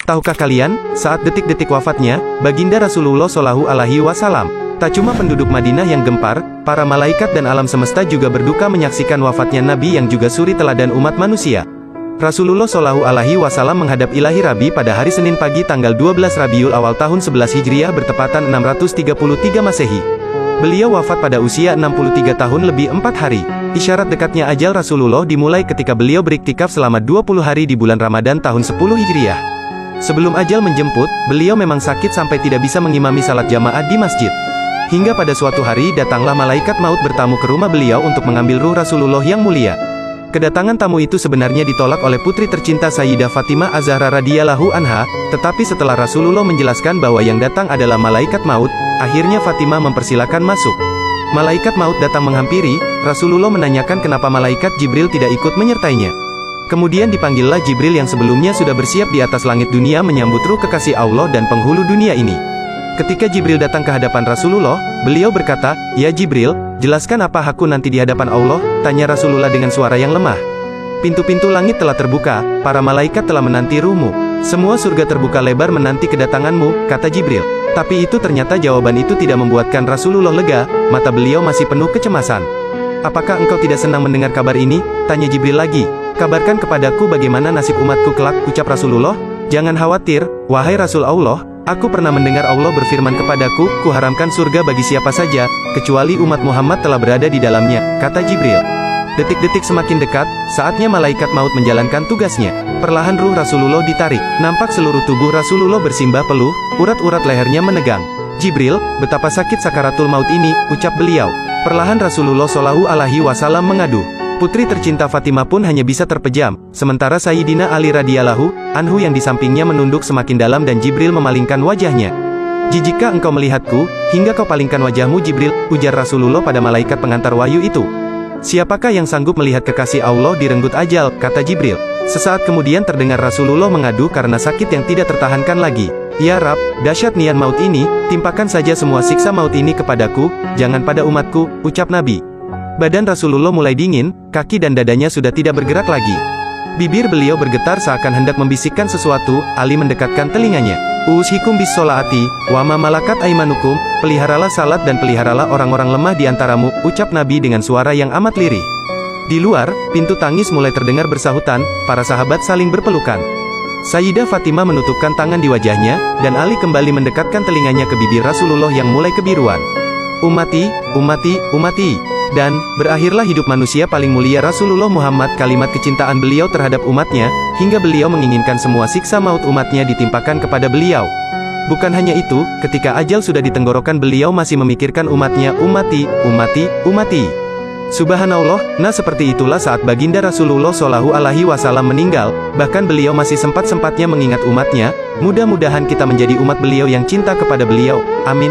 Tahukah kalian, saat detik-detik wafatnya, Baginda Rasulullah Shallallahu Alaihi Wasallam, tak cuma penduduk Madinah yang gempar, para malaikat dan alam semesta juga berduka menyaksikan wafatnya Nabi yang juga suri teladan umat manusia. Rasulullah Shallallahu Alaihi Wasallam menghadap ilahi Rabi pada hari Senin pagi tanggal 12 Rabiul Awal tahun 11 Hijriah bertepatan 633 Masehi. Beliau wafat pada usia 63 tahun lebih 4 hari. Isyarat dekatnya ajal Rasulullah dimulai ketika beliau beriktikaf selama 20 hari di bulan Ramadan tahun 10 Hijriah. Sebelum ajal menjemput, beliau memang sakit sampai tidak bisa mengimami salat jamaah di masjid. Hingga pada suatu hari datanglah malaikat maut bertamu ke rumah beliau untuk mengambil ruh Rasulullah yang mulia. Kedatangan tamu itu sebenarnya ditolak oleh putri tercinta Sayyidah Fatimah Az-Zahra radhiyallahu anha, tetapi setelah Rasulullah menjelaskan bahwa yang datang adalah malaikat maut, akhirnya Fatimah mempersilakan masuk. Malaikat maut datang menghampiri, Rasulullah menanyakan kenapa malaikat Jibril tidak ikut menyertainya. Kemudian dipanggillah Jibril yang sebelumnya sudah bersiap di atas langit dunia menyambut ruh kekasih Allah dan penghulu dunia ini. Ketika Jibril datang ke hadapan Rasulullah, beliau berkata, "Ya Jibril, jelaskan apa hakku nanti di hadapan Allah?" tanya Rasulullah dengan suara yang lemah. "Pintu-pintu langit telah terbuka, para malaikat telah menanti ruhmu. Semua surga terbuka lebar menanti kedatanganmu," kata Jibril. Tapi itu ternyata jawaban itu tidak membuatkan Rasulullah lega, mata beliau masih penuh kecemasan. "Apakah engkau tidak senang mendengar kabar ini?" tanya Jibril lagi. "Kabarkan kepadaku bagaimana nasib umatku kelak," ucap Rasulullah. "Jangan khawatir, wahai Rasul Allah, aku pernah mendengar Allah berfirman kepadaku, kuharamkan surga bagi siapa saja, kecuali umat Muhammad telah berada di dalamnya," kata Jibril. Detik-detik semakin dekat, saatnya malaikat maut menjalankan tugasnya. Perlahan ruh Rasulullah ditarik, nampak seluruh tubuh Rasulullah bersimbah peluh, urat-urat lehernya menegang. "Jibril, betapa sakit sakaratul maut ini," ucap beliau. Perlahan Rasulullah Shallallahu Alaihi Wasallam mengadu. Putri tercinta Fatimah pun hanya bisa terpejam, sementara Sayyidina Ali radhiyallahu anhu yang di sampingnya menunduk semakin dalam dan Jibril memalingkan wajahnya. "Jijikkah engkau melihatku, hingga kau palingkan wajahmu Jibril?" ujar Rasulullah pada malaikat pengantar wahyu itu. "Siapakah yang sanggup melihat kekasih Allah direnggut ajal?" kata Jibril. Sesaat kemudian terdengar Rasulullah mengadu karena sakit yang tidak tertahankan lagi. "Ya Rab, dahsyat niat maut ini, timpakan saja semua siksa maut ini kepadaku, jangan pada umatku," ucap Nabi. Badan Rasulullah mulai dingin, kaki dan dadanya sudah tidak bergerak lagi. Bibir beliau bergetar seakan hendak membisikkan sesuatu. Ali mendekatkan telinganya. "Ushikum bis sholaati, wa ma malakat aimanukum," peliharalah salat dan peliharalah orang-orang lemah di antaramu, ucap Nabi dengan suara yang amat lirih. Di luar, pintu tangis mulai terdengar bersahutan, para sahabat saling berpelukan. Sayyidah Fatimah menutupkan tangan di wajahnya, dan Ali kembali mendekatkan telinganya ke bibir Rasulullah yang mulai kebiruan. "Umati, umati, umati." Dan, berakhirlah hidup manusia paling mulia Rasulullah Muhammad. Kalimat kecintaan beliau terhadap umatnya, hingga beliau menginginkan semua siksa maut umatnya ditimpakan kepada beliau. Bukan hanya itu, ketika ajal sudah di tenggorokan beliau masih memikirkan umatnya, "Umati, umati, umati." Subhanallah, nah seperti itulah saat Baginda Rasulullah Shallallahu Alaihi Wasallam meninggal, bahkan beliau masih sempat-sempatnya mengingat umatnya. Mudah-mudahan kita menjadi umat beliau yang cinta kepada beliau. Amin.